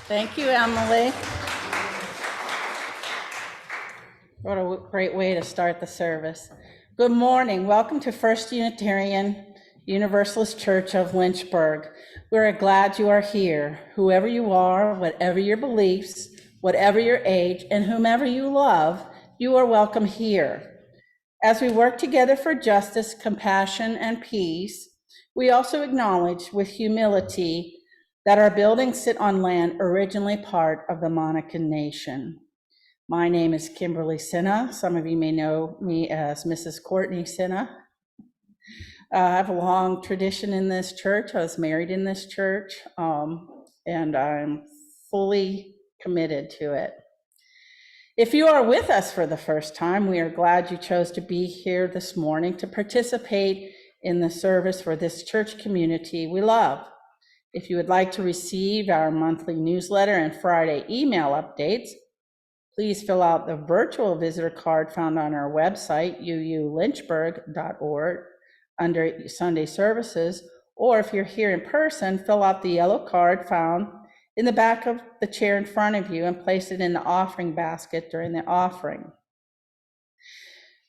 Thank you, Emily. What a great way to start the service. Good morning. Welcome to First Unitarian Universalist Church of Lynchburg. We're glad you are here. Whoever you are, whatever your beliefs, whatever your age, and whomever you love, you are welcome here. As we work together for justice, compassion, and peace, we also acknowledge with humility that our buildings sit on land originally part of the Monacan Nation. My name is Kimberly Sinha. Some of you may know me as Mrs. Courtney Sinha. I have a long tradition in this church. I was married in this church, and I'm fully committed to it. If you are with us for the first time, we are glad you chose to be here this morning to participate in the service for this church community we love. If you would like to receive our monthly newsletter and Friday email updates, please fill out the virtual visitor card found on our website, uulynchburg.org, under Sunday services, or if you're here in person, fill out the yellow card found in the back of the chair in front of you and place it in the offering basket during the offering.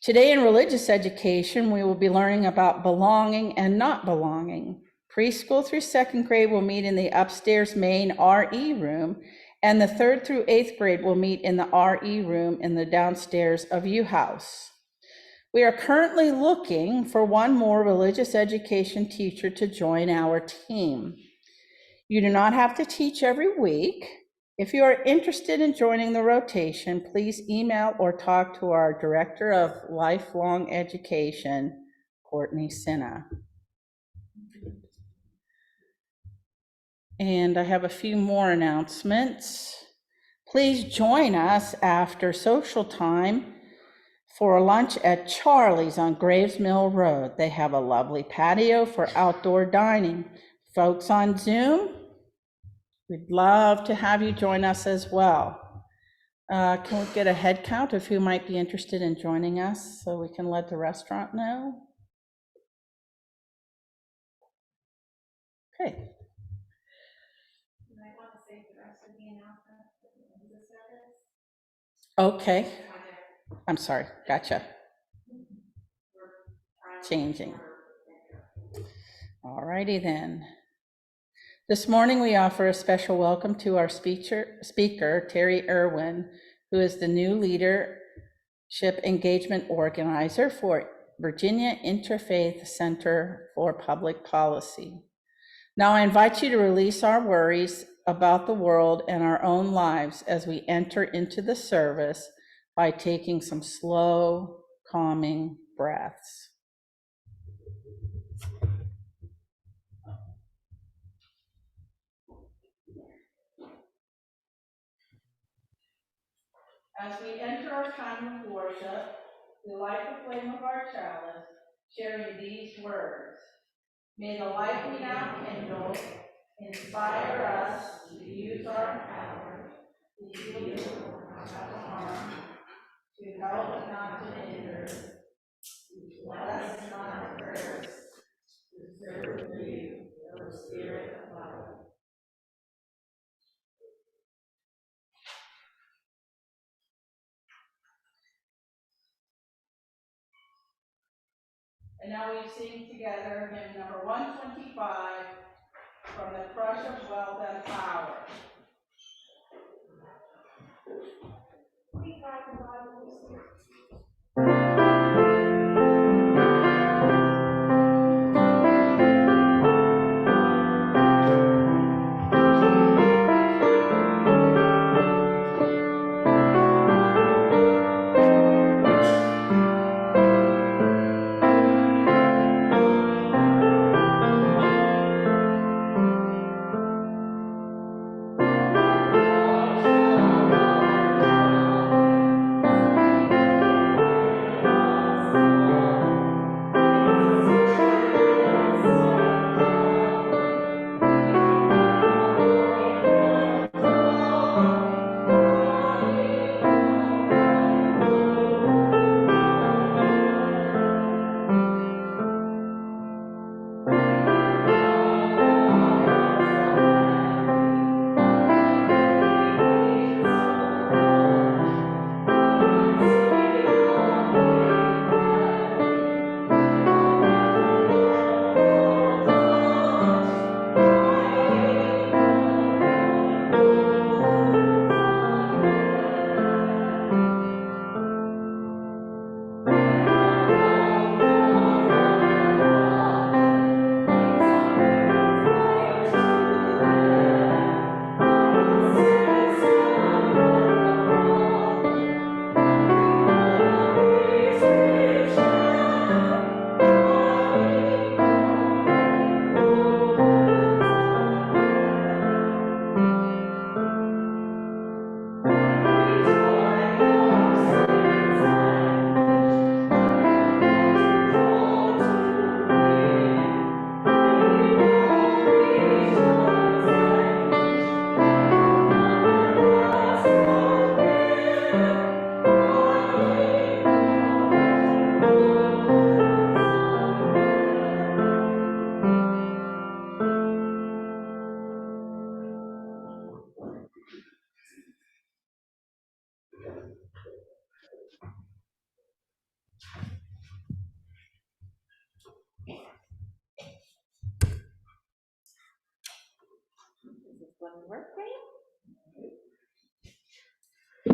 Today in religious education, we will be learning about belonging and not belonging. Preschool through second grade will meet in the upstairs main RE room, and the 3rd through 8th grade will meet in the RE room in the downstairs of U House. We are currently looking for one more religious education teacher to join our team. You do not have to teach every week. If you are interested in joining the rotation, please email or talk to our Director of Lifelong Education, Courtney Sinha. And I have a few more announcements. Please join us after social time for lunch at Charlie's on Graves Mill Road. They have a lovely patio for outdoor dining. Folks on Zoom, we'd love to have you join us as well. Can we get a head count of who might be interested in joining us so we can let the restaurant know? Okay. You might want to save the rest of the announcement at the end of the service. Okay. I'm sorry. Gotcha. Changing. All righty then. This morning, we offer a special welcome to our speaker, Terri Erwin, who is the new leadership engagement organizer for Virginia Interfaith Center for Public Policy. Now, I invite you to release our worries about the world and our own lives as we enter into the service by taking some slow, calming breaths. As we enter our time of worship, we light the flame of our chalice, sharing these words. May the light we now kindle inspire us to use our power to heal not to harm, to help not to hinder, to bless not to curse, to serve you, O Spirit of love. And now we sing together hymn number 125, From the Crush of Wealth and Power.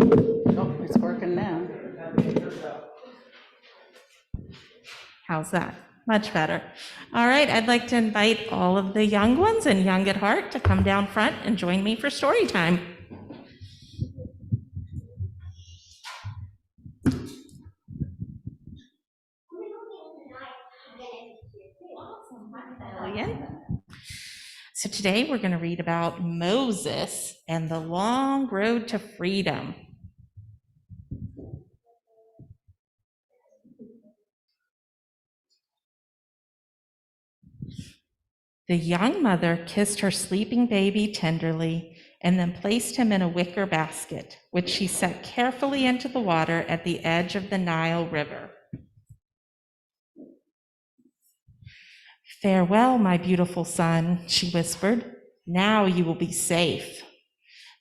Oh, it's working now. How's that? Much better. All right, I'd like to invite all of the young ones and young at heart to come down front and join me for story time. So today we're going to read about Moses and the long road to freedom. The young mother kissed her sleeping baby tenderly and then placed him in a wicker basket, which she set carefully into the water at the edge of the Nile River. "Farewell, my beautiful son," she whispered. "Now you will be safe."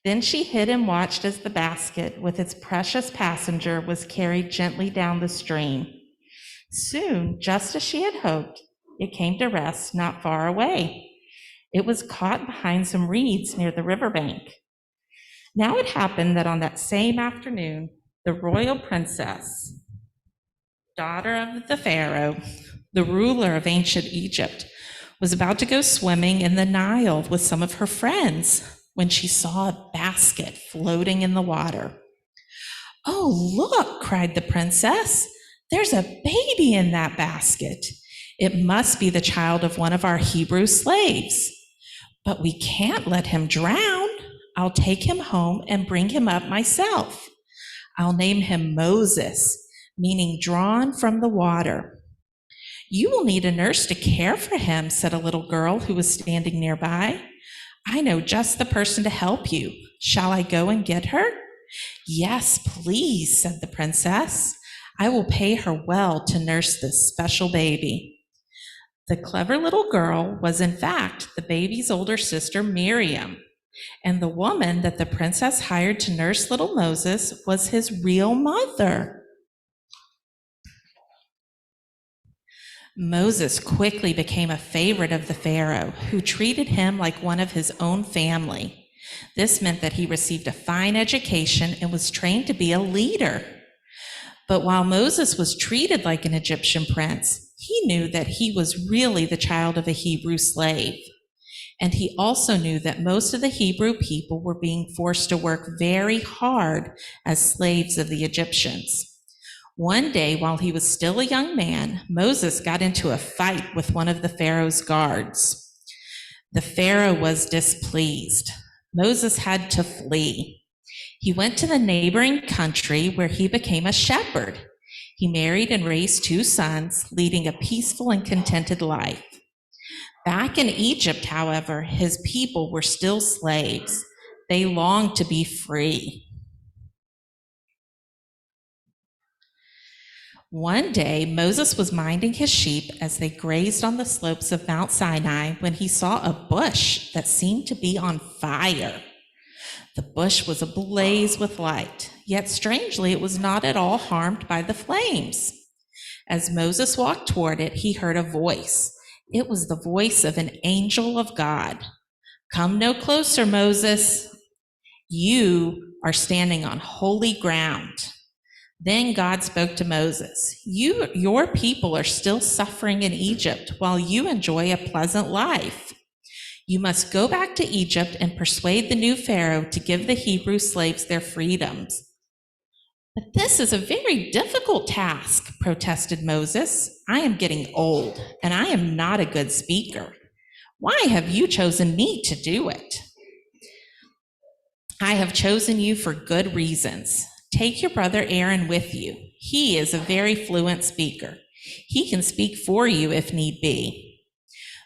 Then she hid and watched as the basket with its precious passenger was carried gently down the stream. Soon, just as she had hoped, it came to rest not far away. It was caught behind some reeds near the riverbank. Now it happened that on that same afternoon, the royal princess, daughter of the Pharaoh, the ruler of ancient Egypt, was about to go swimming in the Nile with some of her friends when she saw a basket floating in the water. "Oh, look," cried the princess. "There's a baby in that basket. It must be the child of one of our Hebrew slaves. But we can't let him drown. I'll take him home and bring him up myself. I'll name him Moses, meaning drawn from the water." "You will need a nurse to care for him," said a little girl who was standing nearby. "I know just the person to help you. Shall I go and get her?" "Yes, please," said the princess. "I will pay her well to nurse this special baby." The clever little girl was, in fact, the baby's older sister, Miriam, and the woman that the princess hired to nurse little Moses was his real mother. Moses quickly became a favorite of the Pharaoh, who treated him like one of his own family. This meant that he received a fine education and was trained to be a leader. But while Moses was treated like an Egyptian prince, he knew that he was really the child of a Hebrew slave. And he also knew that most of the Hebrew people were being forced to work very hard as slaves of the Egyptians. One day, while he was still a young man, Moses got into a fight with one of the Pharaoh's guards. The Pharaoh was displeased. Moses had to flee. He went to the neighboring country where he became a shepherd. He married and raised 2 sons, leading a peaceful and contented life. Back in Egypt, however, his people were still slaves. They longed to be free. One day, Moses was minding his sheep as they grazed on the slopes of Mount Sinai when he saw a bush that seemed to be on fire. The bush was ablaze with light, yet strangely, it was not at all harmed by the flames. As Moses walked toward it, he heard a voice. It was the voice of an angel of God. "Come no closer, Moses. You are standing on holy ground." Then God spoke to Moses. Your people are still suffering in Egypt while you enjoy a pleasant life. You must go back to Egypt and persuade the new Pharaoh to give the Hebrew slaves their freedoms. "But this is a very difficult task," protested Moses. "I am getting old, and I am not a good speaker. Why have you chosen me to do it?" "I have chosen you for good reasons. Take your brother Aaron with you. He is a very fluent speaker. He can speak for you if need be.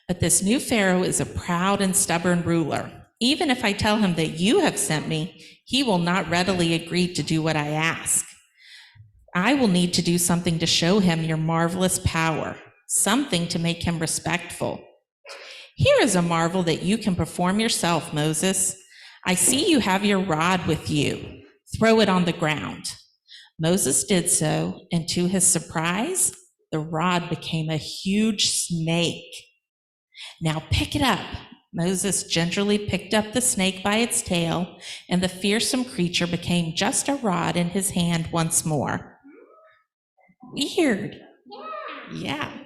But this new Pharaoh is a proud and stubborn ruler. Even if I tell him that you have sent me, he will not readily agree to do what I ask. I will need to do something to show him your marvelous power, something to make him respectful. Here is a marvel that you can perform yourself, Moses. I see you have your rod with you. Throw it on the ground." Moses did so, and to his surprise, the rod became a huge snake. "Now pick it up Moses gingerly picked up the snake by its tail, and the fearsome creature became just a rod in his hand once more. Weird. Yeah.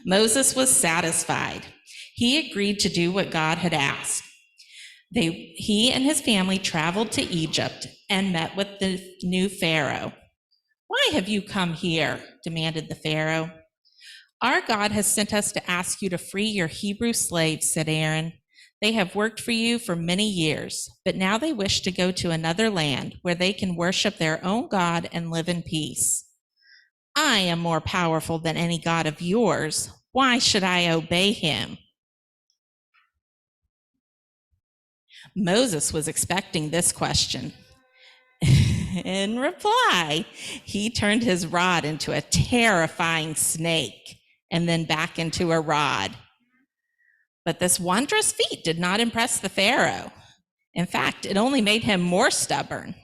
Moses was satisfied. He agreed to do what God had asked. He and his family traveled to Egypt and met with the new Pharaoh. "Why have you come here?" demanded the Pharaoh. "Our God has sent us to ask you to free your Hebrew slaves," said Aaron. "They have worked for you for many years, but now they wish to go to another land where they can worship their own God and live in peace. I am more powerful than any god of yours. Why should I obey him?" Moses was expecting this question. In reply, he turned his rod into a terrifying snake and then back into a rod. But this wondrous feat did not impress the Pharaoh. In fact, it only made him more stubborn.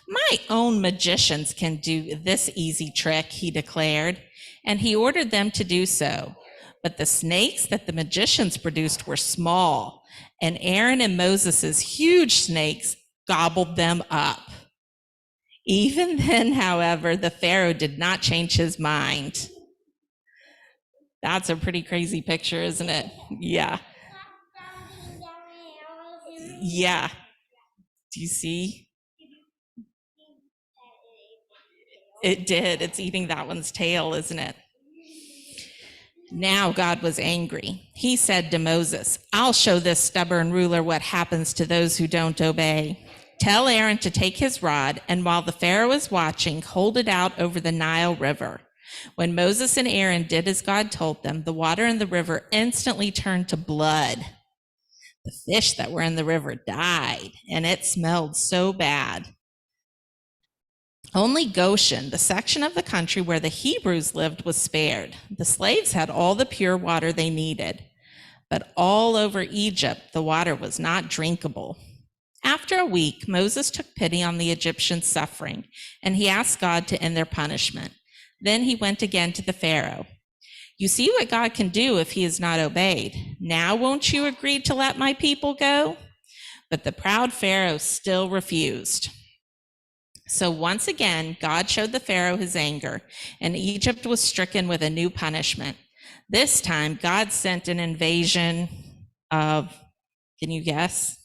"My own magicians can do this easy trick," he declared, and he ordered them to do so. But the snakes that the magicians produced were small, and Aaron and Moses' huge snakes gobbled them up. Even then, however, the Pharaoh did not change his mind. That's a pretty crazy picture, isn't it? Yeah. Yeah. Do you see? It did. It's eating that one's tail, isn't it? Now God was angry. He said to Moses, "I'll show this stubborn ruler what happens to those who don't obey. Tell Aaron to take his rod, and while the Pharaoh is watching, hold it out over the Nile River." When Moses and Aaron did as God told them, the water in the river instantly turned to blood. The fish that were in the river died, and it smelled so bad. Only Goshen, the section of the country where the Hebrews lived, was spared. The slaves had all the pure water they needed, but all over Egypt, the water was not drinkable. After a week, Moses took pity on the Egyptians' suffering, and he asked God to end their punishment. Then he went again to the Pharaoh. "You see what God can do if he is not obeyed. Now won't you agree to let my people go?" But the proud Pharaoh still refused. So once again, God showed the Pharaoh his anger, and Egypt was stricken with a new punishment. This time, God sent an invasion of, can you guess?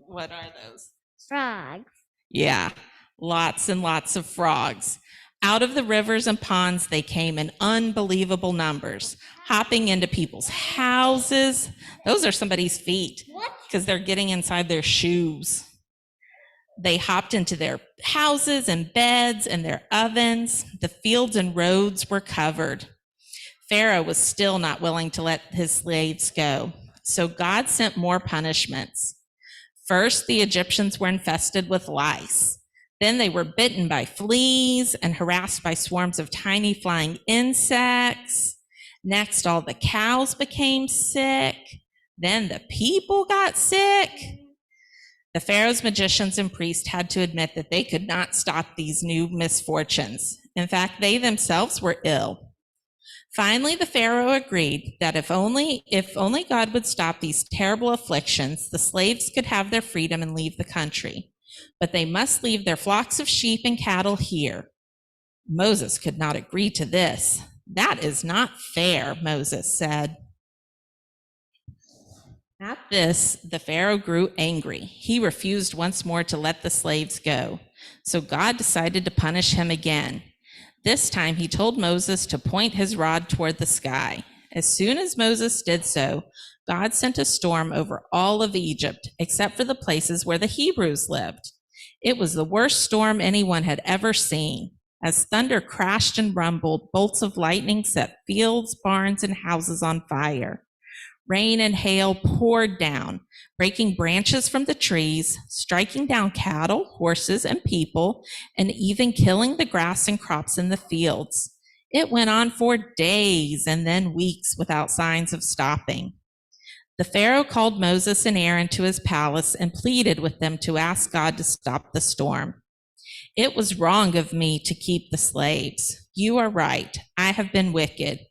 What are those? Frogs. Yeah, lots and lots of frogs. Out of the rivers and ponds, they came in unbelievable numbers, hopping into people's houses. Those are somebody's feet because they're getting inside their shoes. They hopped into their houses and beds and their ovens. The fields and roads were covered. Pharaoh was still not willing to let his slaves go. So God sent more punishments. First, the Egyptians were infested with lice. Then they were bitten by fleas and harassed by swarms of tiny flying insects. Next, all the cows became sick. Then the people got sick. The Pharaoh's magicians and priests had to admit that they could not stop these new misfortunes. In fact, they themselves were ill. Finally, the Pharaoh agreed that if only God would stop these terrible afflictions, the slaves could have their freedom and leave the country. But they must leave their flocks of sheep and cattle here. Moses could not agree to this. "That is not fair," Moses said. At this, the Pharaoh grew angry. He refused once more to let the slaves go. So God decided to punish him again. This time he told Moses to point his rod toward the sky. As soon as Moses did so, God sent a storm over all of Egypt, except for the places where the Hebrews lived. It was the worst storm anyone had ever seen. As thunder crashed and rumbled, bolts of lightning set fields, barns, and houses on fire. Rain and hail poured down, breaking branches from the trees, striking down cattle, horses, and people, and even killing the grass and crops in the fields. It went on for days and then weeks without signs of stopping. The Pharaoh called Moses and Aaron to his palace and pleaded with them to ask God to stop the storm. "It was wrong of me to keep the slaves. You are right. I have been wicked.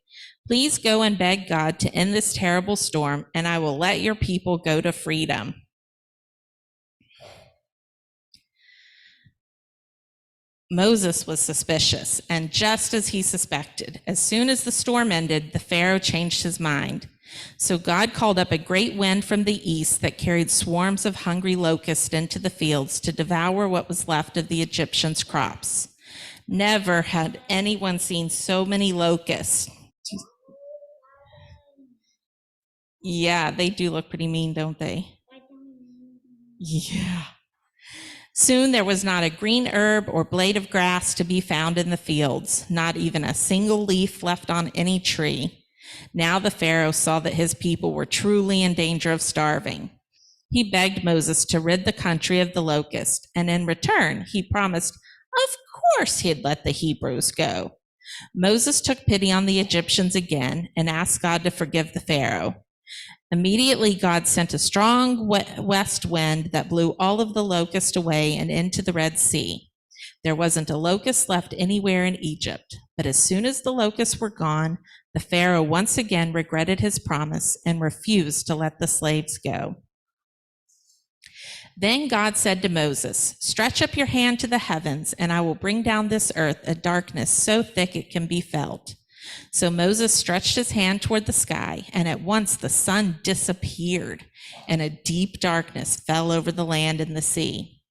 Please go and beg God to end this terrible storm, and I will let your people go to freedom. Moses was suspicious, and just as he suspected, as soon as the storm ended, the Pharaoh changed his mind. So God called up a great wind from the east that carried swarms of hungry locusts into the fields to devour what was left of the Egyptians' crops. Never had anyone seen so many locusts. Yeah, they do look pretty mean, don't they? Yeah. Soon there was not a green herb or blade of grass to be found in the fields, not even a single leaf left on any tree. Now the Pharaoh saw that his people were truly in danger of starving. He begged Moses to rid the country of the locust, and in return, he promised, of course, he'd let the Hebrews go. Moses took pity on the Egyptians again and asked God to forgive the Pharaoh. Immediately, God sent a strong west wind that blew all of the locusts away and into the Red Sea. There wasn't a locust left anywhere in Egypt, but as soon as the locusts were gone, the Pharaoh once again regretted his promise and refused to let the slaves go. Then God said to Moses, "Stretch up your hand to the heavens, and I will bring down this earth a darkness so thick it can be felt." So Moses stretched his hand toward the sky, and at once the sun disappeared, and a deep darkness fell over the land and the sea.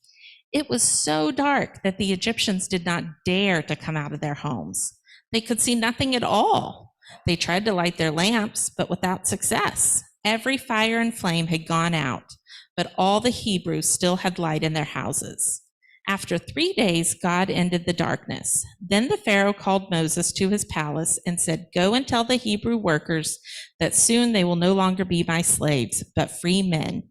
It was so dark that the Egyptians did not dare to come out of their homes. They could see nothing at all. They tried to light their lamps, but without success. Every fire and flame had gone out, but all the Hebrews still had light in their houses. After 3 days, God ended the darkness. Then the Pharaoh called Moses to his palace and said, "Go and tell the Hebrew workers that soon they will no longer be my slaves, but free men.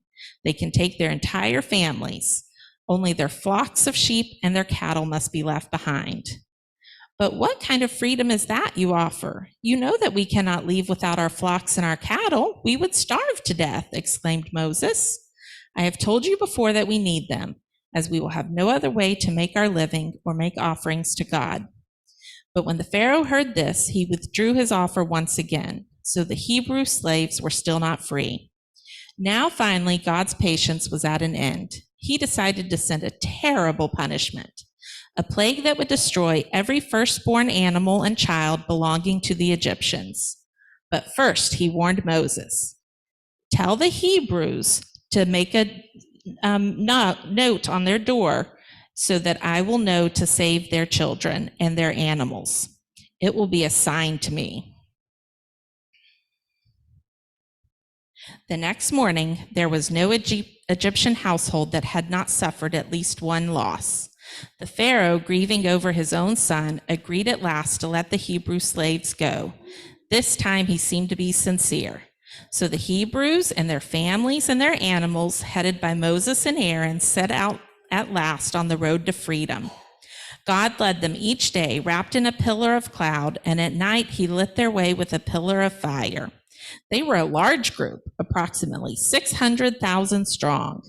They can take their entire families. Only their flocks of sheep and their cattle must be left behind." "But what kind of freedom is that you offer? You know that we cannot leave without our flocks and our cattle. We would starve to death," exclaimed Moses. "I have told you before that we need them, as we will have no other way to make our living or make offerings to God." But when the Pharaoh heard this, he withdrew his offer once again. So the Hebrew slaves were still not free. Now finally, God's patience was at an end. He decided to send a terrible punishment, a plague that would destroy every firstborn animal and child belonging to the Egyptians. But first, he warned Moses, "Tell the Hebrews to make a note on their door so that I will know to save their children and their animals. It will be a sign to me." The next morning, there was no Egyptian household that had not suffered at least one loss. The Pharaoh, grieving over his own son, agreed at last to let the Hebrew slaves go. This time he seemed to be sincere. So the Hebrews and their families and their animals, headed by Moses and Aaron, set out at last on the road to freedom. God led them each day wrapped in a pillar of cloud, and at night he lit their way with a pillar of fire. They were a large group, approximately 600,000 strong.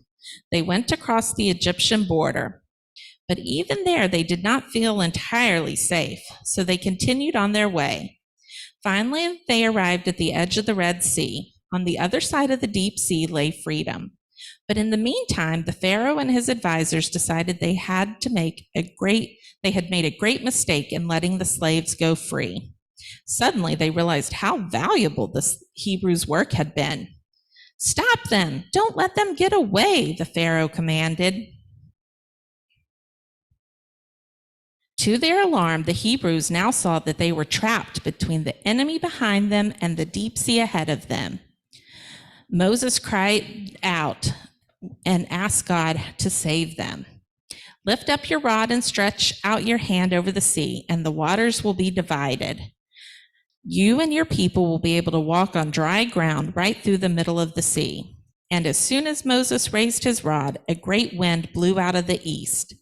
They went across the Egyptian border, but even there they did not feel entirely safe, so they continued on their way. Finally, they arrived at the edge of the Red Sea. On the other side of the deep sea lay freedom. But in the meantime, the Pharaoh and his advisors decided they had made a great mistake in letting the slaves go free. Suddenly, they realized how valuable the Hebrews' work had been. "Stop them! Don't let them get away," the Pharaoh commanded. To their alarm, the Hebrews now saw that they were trapped between the enemy behind them and the deep sea ahead of them. Moses cried out and asked God to save them. "Lift up your rod and stretch out your hand over the sea, and the waters will be divided. You and your people will be able to walk on dry ground right through the middle of the sea." And as soon as Moses raised his rod, a great wind blew out of the east.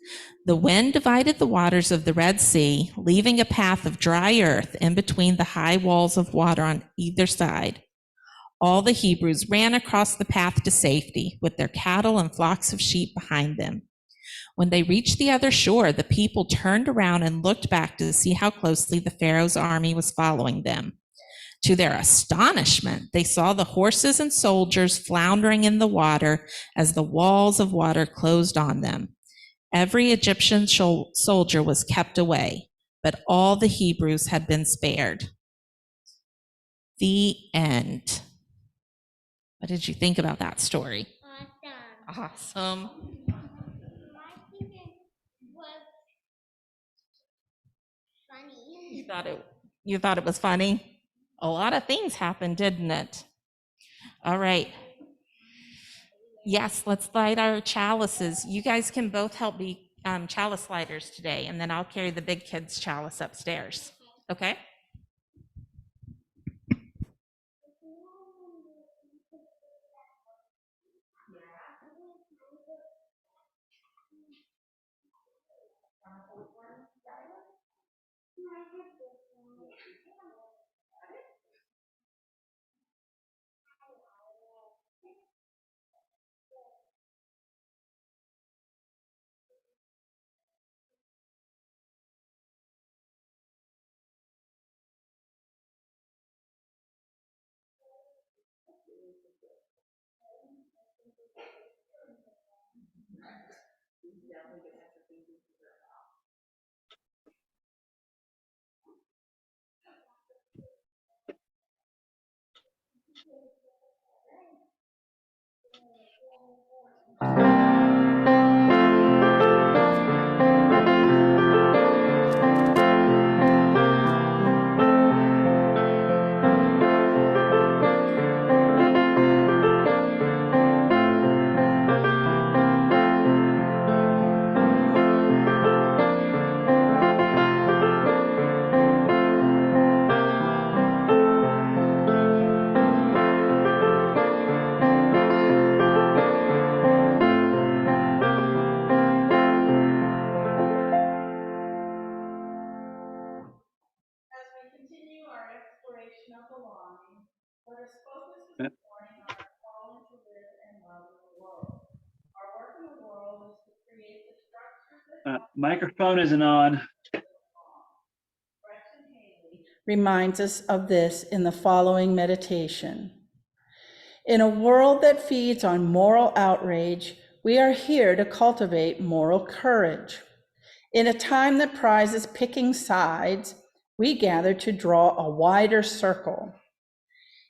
The wind divided the waters of the Red Sea, leaving a path of dry earth in between the high walls of water on either side. All the Hebrews ran across the path to safety, with their cattle and flocks of sheep behind them. When they reached the other shore, the people turned around and looked back to see how closely the Pharaoh's army was following them. To their astonishment, they saw the horses and soldiers floundering in the water as the walls of water closed on them. Every Egyptian soldier was kept away, but all the Hebrews had been spared. The end. What did you think about that story? Awesome. You thought it was funny? A lot of things happened, didn't it? All right. Yes, let's light our chalices. You guys can both help be chalice lighters today, and then I'll carry the big kids' chalice upstairs. Okay? Microphone isn't on. Reminds us of this in the following meditation. In a world that feeds on moral outrage, we are here to cultivate moral courage. In a time that prizes picking sides, we gather to draw a wider circle.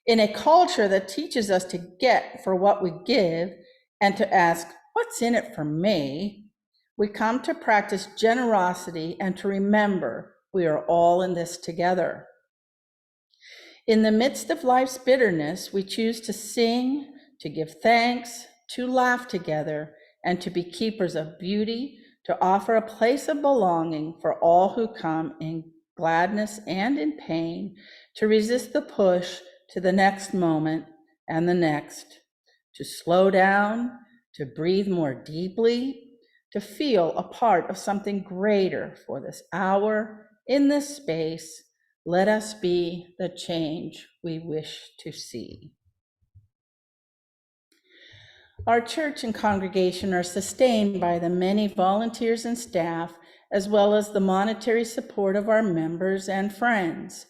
In a culture that teaches us to get for what we give and to ask, what's in it for me? We come to practice generosity and to remember we are all in this together. In the midst of life's bitterness, we choose to sing, to give thanks, to laugh together, and to be keepers of beauty, to offer a place of belonging for all who come in gladness and in pain, to resist the push to the next moment and the next, to slow down, to breathe more deeply, to feel a part of something greater for this hour, in this space. Let us be the change we wish to see. Our church and congregation are sustained by the many volunteers and staff, as well as the monetary support of our members and friends.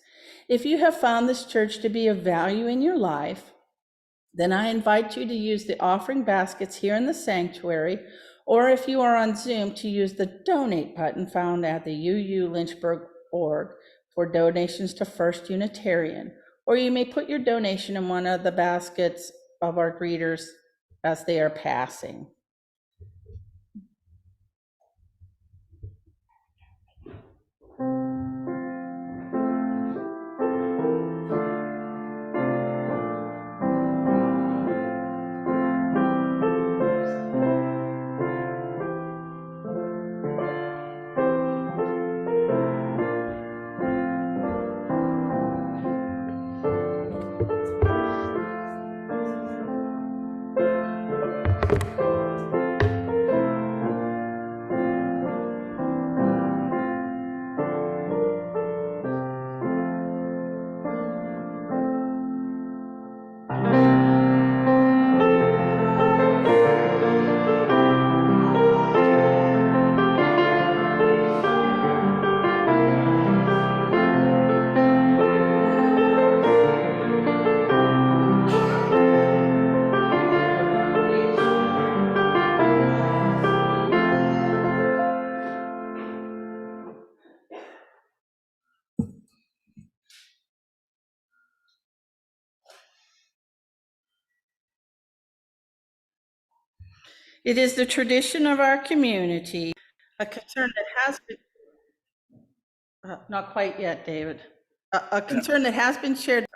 If you have found this church to be of value in your life, then I invite you to use the offering baskets here in the sanctuary, or if you are on Zoom, to use the donate button found at the UU-Lynchburg.org for donations to First Unitarian, or you may put your donation in one of the baskets of our greeters as they are passing. It is the tradition of our community, a concern that has been, not quite yet, David, a concern that has been shared.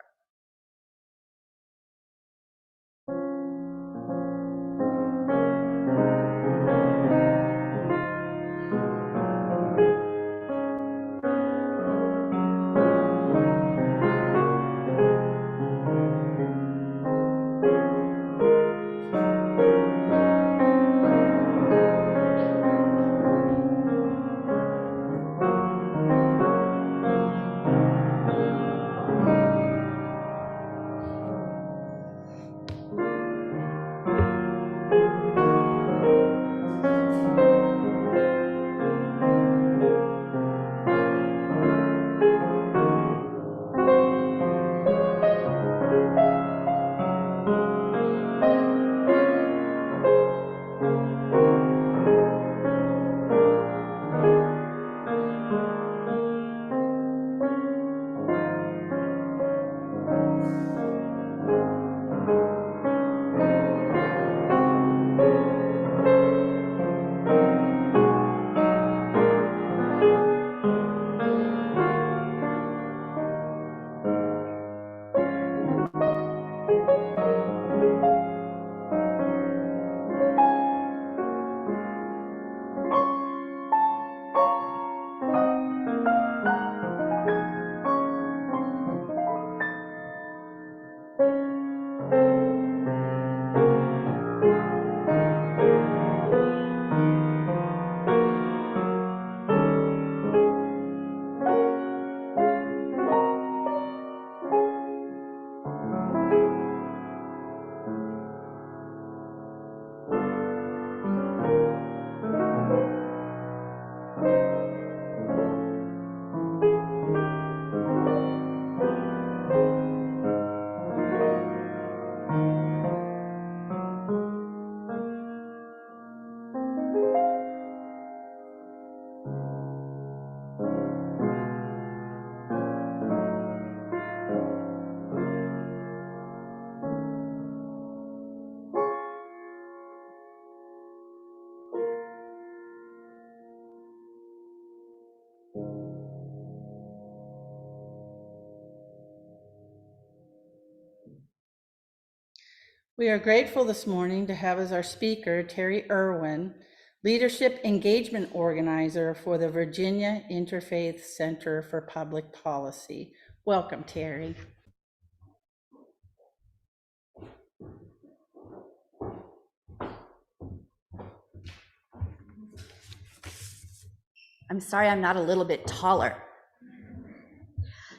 We are grateful this morning to have as our speaker Terri Erwin, Leadership Engagement Organizer for the Virginia Interfaith Center for Public Policy. Welcome, Terri. I'm sorry I'm not a little bit taller.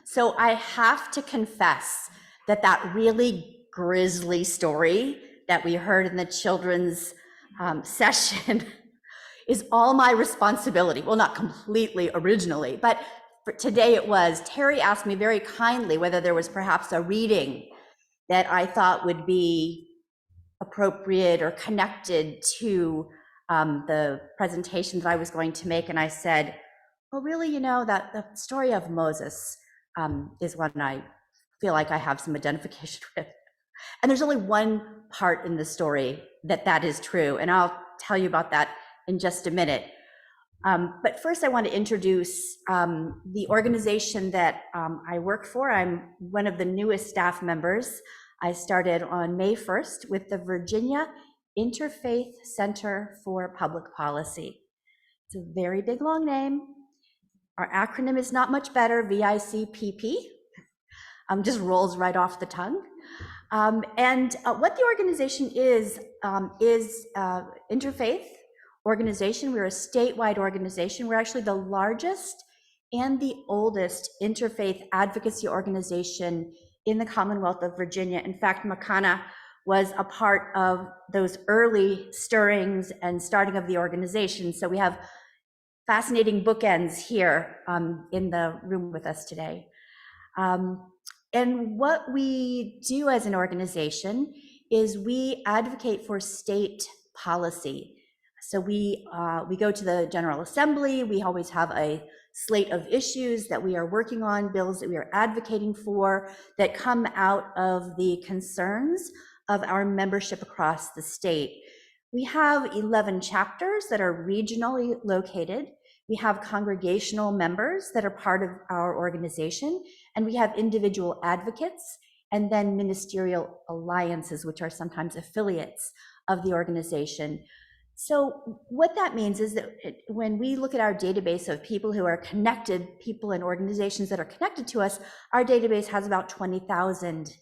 So I have to confess that that really grisly story that we heard in the children's session is all my responsibility. Well, not completely originally, but for today it was. Terri asked me very kindly whether there was perhaps a reading that I thought would be appropriate or connected to the presentation that I was going to make. And I said, well, really, you know, that the story of Moses is one I feel like I have some identification with. And there's only one part in the story that is true. And I'll tell you about that in just a minute. But first I want to introduce the organization that I work for. I'm one of the newest staff members. I started on May 1st with the Virginia Interfaith Center for Public Policy. It's a very big, long name. Our acronym is not much better, VICPP. Just rolls right off the tongue. And what the organization is interfaith organization. We're a statewide organization. We're actually the largest and the oldest interfaith advocacy organization in the Commonwealth of Virginia. In fact, Makana was a part of those early stirrings and starting of the organization. So we have fascinating bookends here in the room with us today. And what we do as an organization is we advocate for state policy. So we go to the General Assembly. We always have a slate of issues that we are working on, bills that we are advocating for that come out of the concerns of our membership across the state. We have 11 chapters that are regionally located. We have congregational members that are part of our organization, and we have individual advocates, and then ministerial alliances, which are sometimes affiliates of the organization. So what that means is that when we look at our database of people who are connected, people and organizations that are connected to us, our database has about 20,000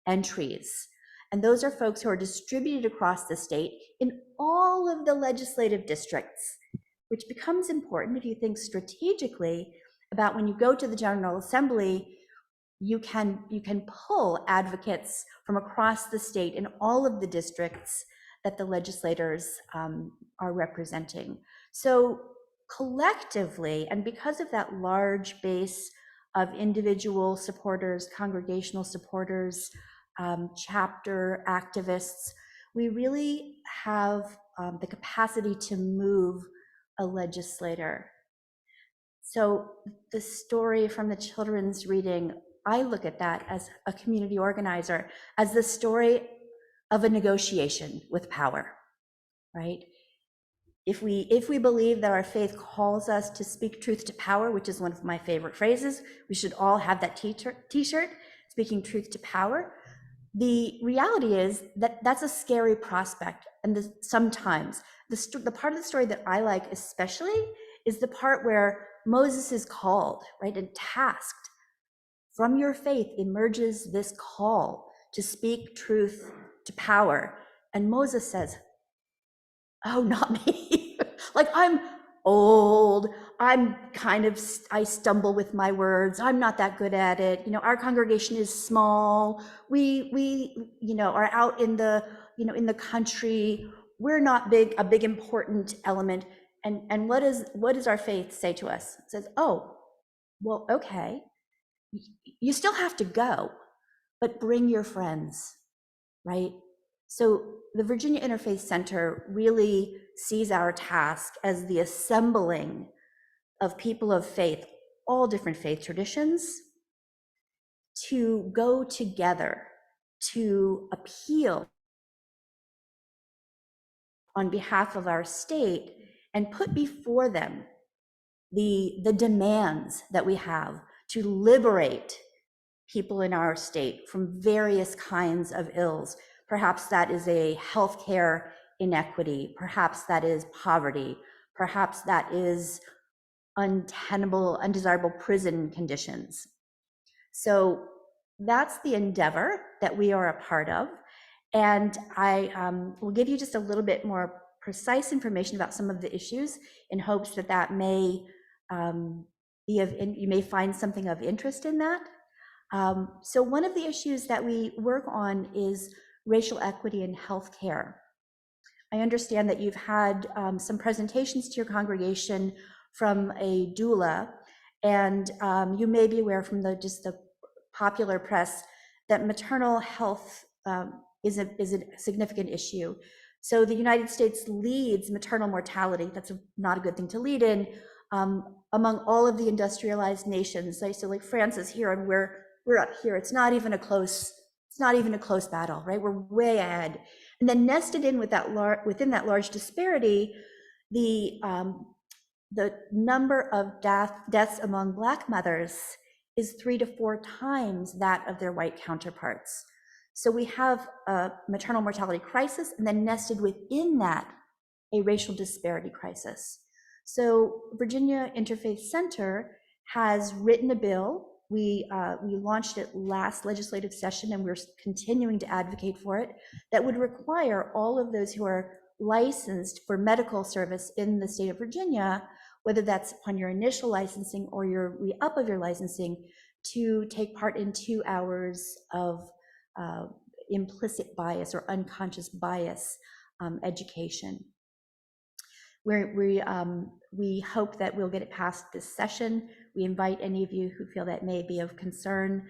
entries. And those are folks who are distributed across the state in all of the legislative districts, which becomes important if you think strategically about when you go to the General Assembly, you can pull advocates from across the state in all of the districts that the legislators are representing. So collectively, and because of that large base of individual supporters, congregational supporters, chapter activists, we really have the capacity to move a legislator. So the story from the children's reading, I look at that as a community organizer, as the story of a negotiation with power, right? If we believe that our faith calls us to speak truth to power, which is one of my favorite phrases, we should all have that t-shirt, speaking truth to power. The reality is that that's a scary prospect. And sometimes the part of the story that I like especially is the part where Moses is called, right, and tasked. From your faith emerges this call to speak truth to power. And Moses says, oh, not me. Like, I'm old. I stumble with my words. I'm not that good at it. You know, our congregation is small. We are out in the, in the country. We're not a big important element. And what does our faith say to us? It says, oh, well, okay. You still have to go, but bring your friends, right? So the Virginia Interfaith Center really sees our task as the assembling of people of faith, all different faith traditions, to go together to appeal on behalf of our state and put before them the demands that we have to liberate people in our state from various kinds of ills. Perhaps that is a healthcare inequity. Perhaps that is poverty. Perhaps that is untenable, undesirable prison conditions. So that's the endeavor that we are a part of. And I will give you just a little bit more precise information about some of the issues in hopes that may you may find something of interest in that. So one of the issues that we work on is racial equity in healthcare. I understand that you've had some presentations to your congregation from a doula, and you may be aware from the popular press that maternal health is a significant issue. So the United States leads maternal mortality. That's not a good thing to lead in among all of the industrialized nations. So like France is here, and we're up here. It's not even a close battle, right? We're way ahead. And then nested in with within that large disparity, the number of deaths among Black mothers is 3 to 4 times that of their white counterparts. So we have a maternal mortality crisis, and then nested within that, a racial disparity crisis. So Virginia Interfaith Center has written a bill. We launched it last legislative session, and we're continuing to advocate for it, that would require all of those who are licensed for medical service in the state of Virginia, whether that's upon your initial licensing or your re-up of your licensing, to take part in 2 hours of implicit bias or unconscious bias education. We hope that we'll get it passed this session. We invite any of you who feel that may be of concern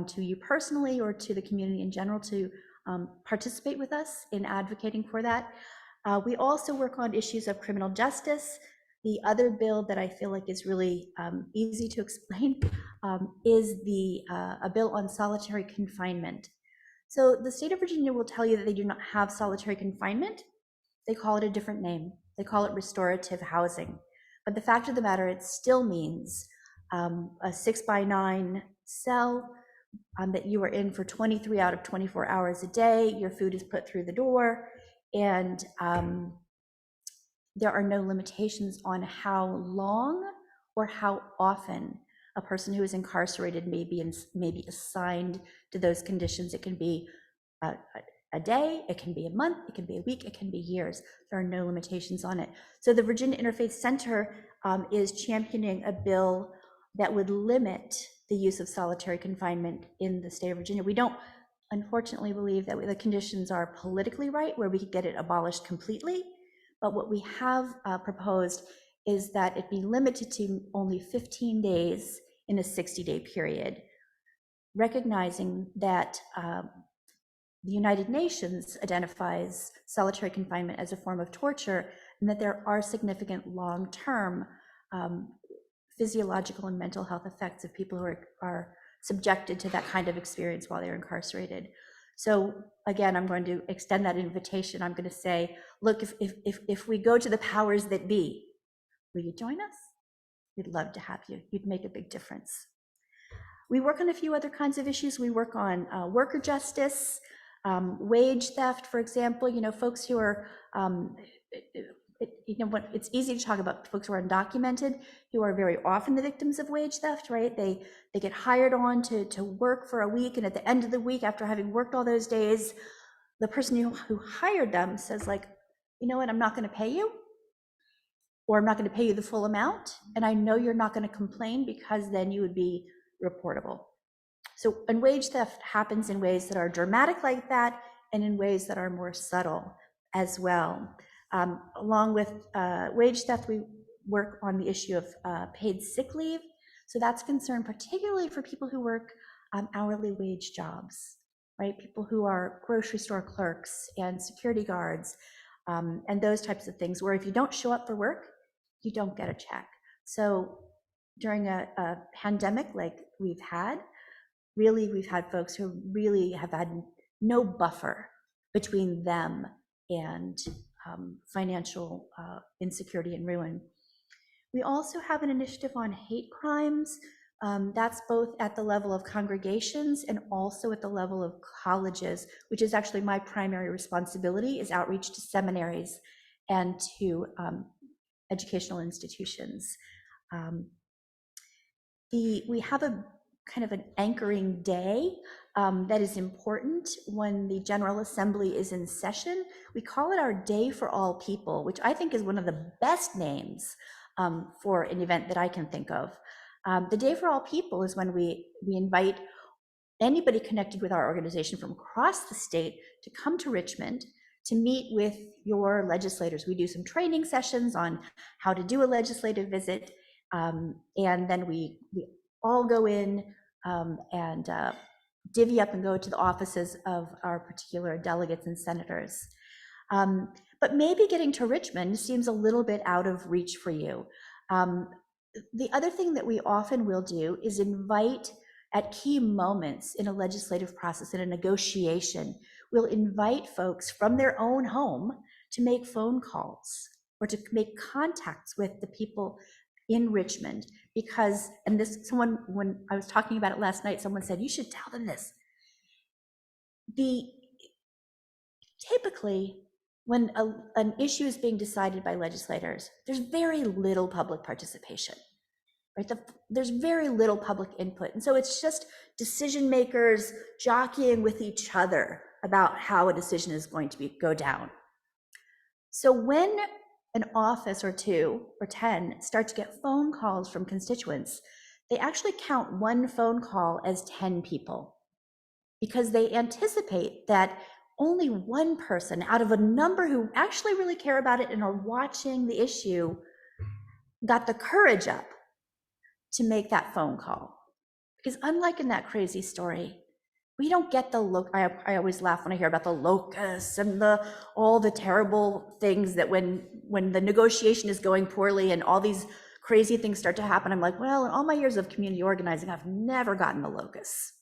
to you personally or to the community in general to participate with us in advocating for that. We also work on issues of criminal justice. The other bill that I feel like is really easy to explain is a bill on solitary confinement. So the state of Virginia will tell you that they do not have solitary confinement. They call it a different name. They call it restorative housing. But the fact of the matter, it still means a 6x9 cell that you are in for 23 out of 24 hours a day. Your food is put through the door, and there are no limitations on how long or how often a person who is incarcerated may be assigned to those conditions. It can be a day, it can be a month, it can be a week, it can be years. There are no limitations on it. So the Virginia Interfaith Center is championing a bill that would limit the use of solitary confinement in the state of Virginia. We don't, unfortunately, believe that the conditions are politically right where we could get it abolished completely. But what we have proposed is that it be limited to only 15 days in a 60-day period, recognizing that the United Nations identifies solitary confinement as a form of torture, and that there are significant long-term physiological and mental health effects of people who are subjected to that kind of experience while they're incarcerated. So again, I'm going to extend that invitation. I'm going to say, look, if we go to the powers that be, will you join us? We'd love to have you. You'd make a big difference. We work on a few other kinds of issues. We work on worker justice, wage theft, for example. Folks who are, it's easy to talk about folks who are undocumented, who are very often the victims of wage theft, right? They get hired on to work for a week, and at the end of the week, after having worked all those days, the person who hired them says, like, you know what, I'm not going to pay you, or I'm not going to pay you the full amount, and I know you're not going to complain because then you would be reportable. So, and wage theft happens in ways that are dramatic like that, and in ways that are more subtle as well. Along with wage theft, we work on the issue of paid sick leave. So that's concerned particularly for people who work hourly wage jobs, right? People who are grocery store clerks and security guards and those types of things, where if you don't show up for work, you don't get a check. So during a pandemic like we've had, we've had folks who really have had no buffer between them and financial insecurity and ruin. We also have an initiative on hate crimes. That's both at the level of congregations and also at the level of colleges, which is actually my primary responsibility, is outreach to seminaries and to educational institutions. We have a kind of an anchoring day that is important when the General Assembly is in session. We call it our Day for All People, which I think is one of the best names for an event that I can think of. The Day for All People is when we invite anybody connected with our organization from across the state to come to Richmond to meet with your legislators. We do some training sessions on how to do a legislative visit, and then we all go in and divvy up and go to the offices of our particular delegates and senators. But maybe getting to Richmond seems a little bit out of reach for you. The other thing that we often will do is invite, at key moments in a legislative process, in a negotiation, we'll invite folks from their own home to make phone calls or to make contacts with the people in Richmond, because, and this, someone, when I was talking about it last night, someone said, you should tell them this. Typically, when an issue is being decided by legislators, there's very little public participation, right? There's very little public input. And so it's just decision makers jockeying with each other about how a decision is going to go down. So when an office or 2 or 10 start to get phone calls from constituents, they actually count one phone call as 10 people, because they anticipate that only one person out of a number who actually really care about it and are watching the issue got the courage up to make that phone call. Because unlike in that crazy story, we don't get the I always laugh when I hear about the locusts and all the terrible things that when the negotiation is going poorly and all these crazy things start to happen, I'm like, well, in all my years of community organizing, I've never gotten the locusts.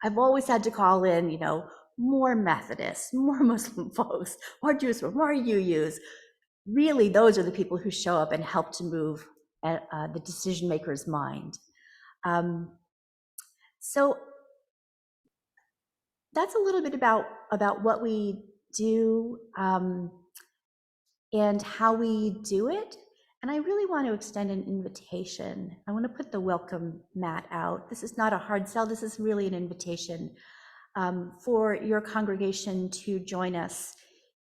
I've always had to call in, more Methodists, more Muslim folks, more Jews, more UUs. Really, those are the people who show up and help to move the decision maker's mind. So that's a little bit about what we do and how we do it. And I really want to extend an invitation. I want to put the welcome mat out. This is not a hard sell. This is really an invitation for your congregation to join us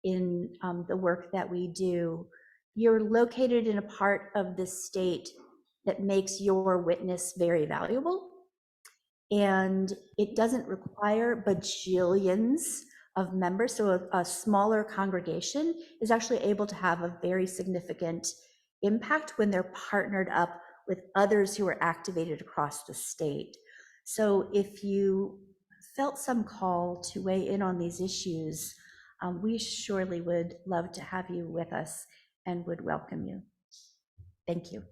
in the work that we do. You're located in a part of this state that makes your witness very valuable. And it doesn't require bajillions of members. So a smaller congregation is actually able to have a very significant impact when they're partnered up with others who are activated across the state. So if you felt some call to weigh in on these issues, we surely would love to have you with us and would welcome you. Thank you.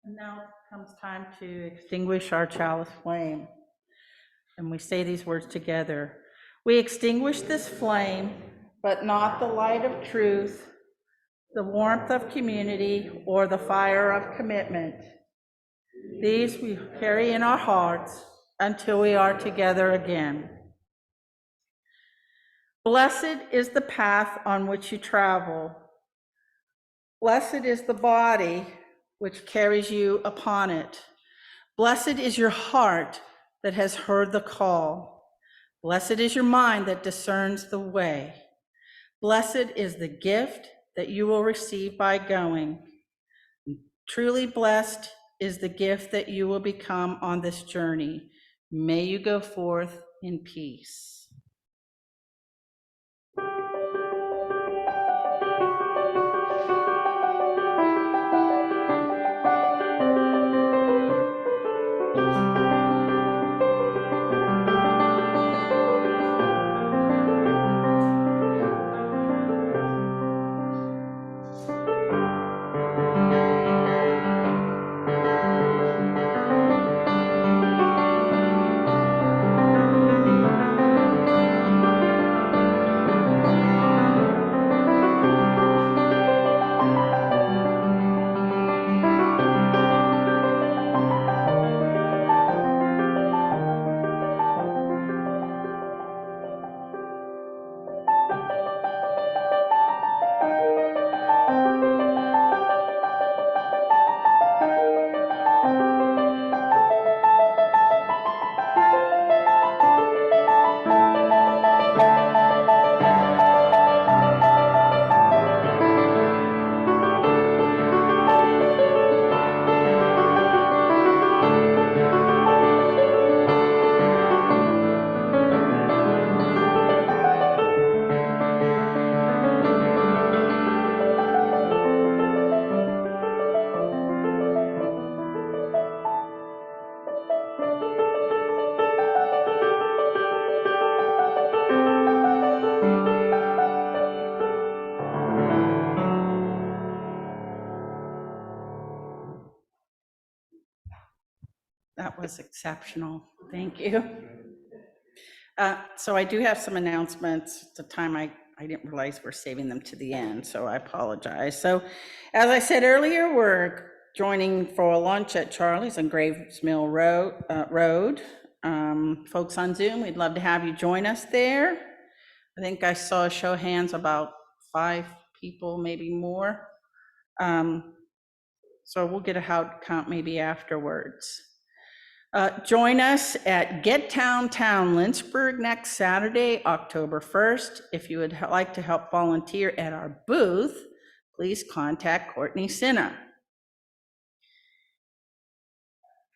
And now comes time to extinguish our chalice flame. And we say these words together. We extinguish this flame, but not the light of truth, the warmth of community, or the fire of commitment. These we carry in our hearts until we are together again. Blessed is the path on which you travel. Blessed is the body which carries you upon it. Blessed is your heart that has heard the call. Blessed is your mind that discerns the way. Blessed is the gift that you will receive by going. Truly blessed is the gift that you will become on this journey. May you go forth in peace. was exceptional. Thank you. So I do have some announcements. At the time, I didn't realize we're saving them to the end, so I apologize. So as I said earlier, we're joining for a lunch at Charlie's on Graves Mill Road. Folks on Zoom, we'd love to have you join us there. I think I saw a show of hands, about 5 people, maybe more. So we'll get a count maybe afterwards. Join us at Get Town Lynchburg next Saturday, October 1st. If you would like to help volunteer at our booth, please contact Courtney Sinna.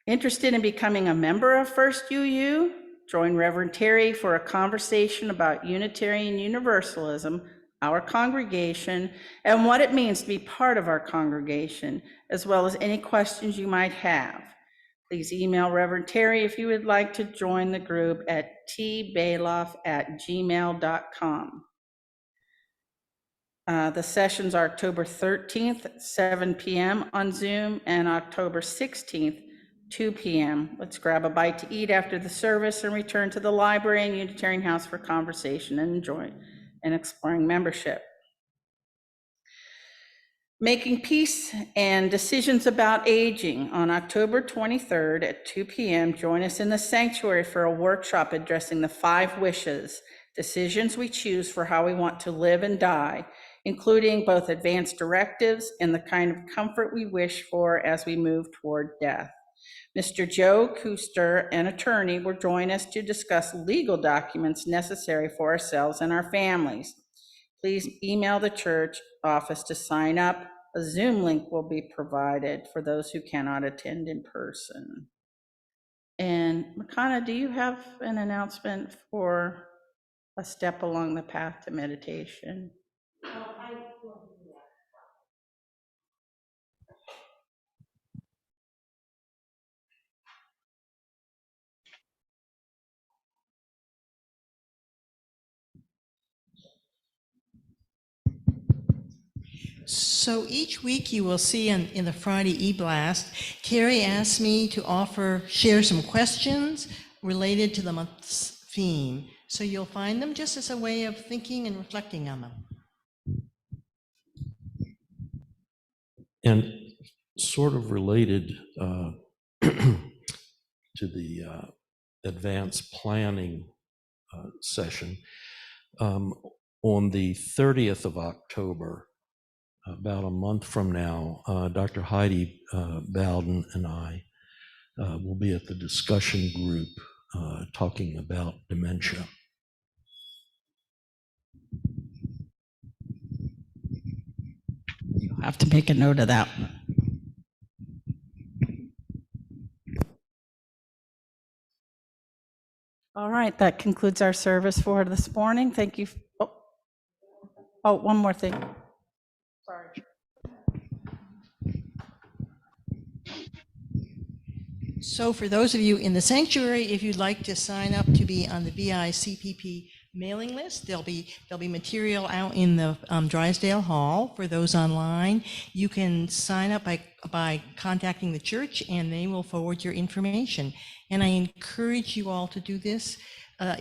Interested in becoming a member of First UU? Join Reverend Terri for a conversation about Unitarian Universalism, our congregation, and what it means to be part of our congregation, as well as any questions you might have. Please email Reverend Terri if you would like to join the group at tbailoff@gmail.com. The sessions are October 13th, 7 p.m. on Zoom, and October 16th, 2 p.m. Let's grab a bite to eat after the service and return to the library and Unitarian House for conversation and enjoy and exploring membership. Making Peace and Decisions About Aging on October 23rd at 2 p.m. Join us in the sanctuary for a workshop addressing the 5 wishes, decisions we choose for how we want to live and die, including both advanced directives and the kind of comfort we wish for as we move toward death. Mr. Joe Kuster, an attorney, will join us to discuss legal documents necessary for ourselves and our families. Please email the church office to sign up. A Zoom link will be provided for those who cannot attend in person. And Makana, do you have an announcement for a step along the path to meditation? So each week you will see in the Friday e-blast, Terri asked me to share some questions related to the month's theme. So you'll find them just as a way of thinking and reflecting on them. And sort of related to the advanced planning session, on the 30th of October, about a month from now, Dr. Heidi Bowden and I will be at the discussion group talking about dementia. You'll have to make a note of that. All right, that concludes our service for this morning. Thank you. Oh, one more thing. Sorry. So for those of you in the sanctuary, if you'd like to sign up to be on the VICPP mailing list, there'll be material out in the Drysdale Hall. For those online, you can sign up by contacting the church and they will forward your information. And I encourage you all to do this.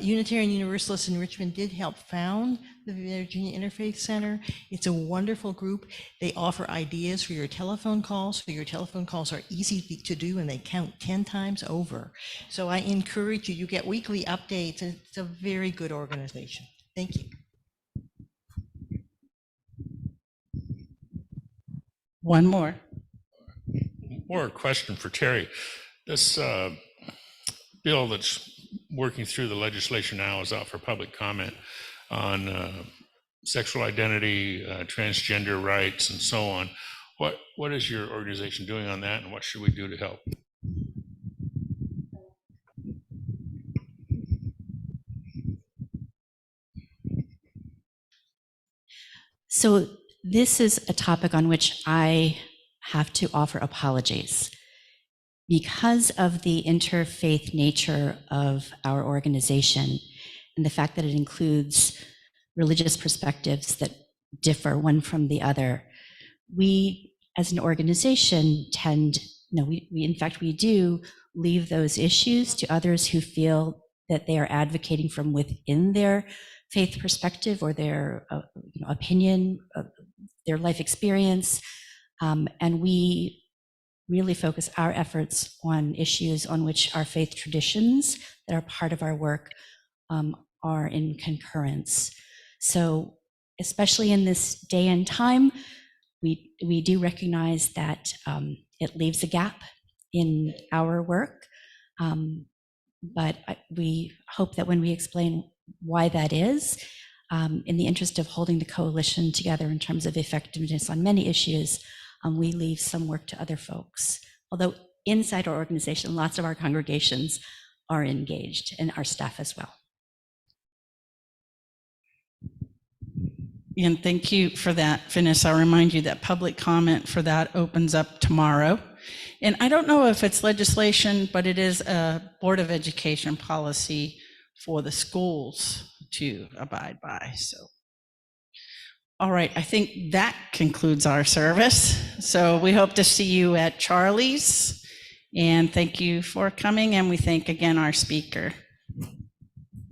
Unitarian Universalists in Richmond did help found the Virginia Interfaith Center. It's a wonderful group. They offer ideas for your telephone calls, so your telephone calls are easy to do and they count 10 times over. So I encourage you, you get weekly updates, and it's a very good organization. Thank you. One more. More question for Terri. This bill that's working through the legislature now is out for public comment on sexual identity, transgender rights, and so on. What is your organization doing on that, and what should we do to help? So this is a topic on which I have to offer apologies. Because of the interfaith nature of our organization and the fact that it includes religious perspectives that differ one from the other, we as an organization tend no, we in fact, we do leave those issues to others who feel that they are advocating from within their faith perspective or their opinion, their life experience. And we really focus our efforts on issues on which our faith traditions that are part of our work are in concurrence. So especially in this day and time, we do recognize that it leaves a gap in our work. But we hope that when we explain why that is, in the interest of holding the coalition together in terms of effectiveness on many issues, we leave some work to other folks. Although inside our organization, lots of our congregations are engaged, and our staff as well. And thank you for that, Vanessa. I'll remind you that public comment for that opens up tomorrow. And I don't know if it's legislation, but it is a Board of Education policy for the schools to abide by. So, all right, I think that concludes our service. So we hope to see you at Charlie's. And thank you for coming. And we thank again our speaker.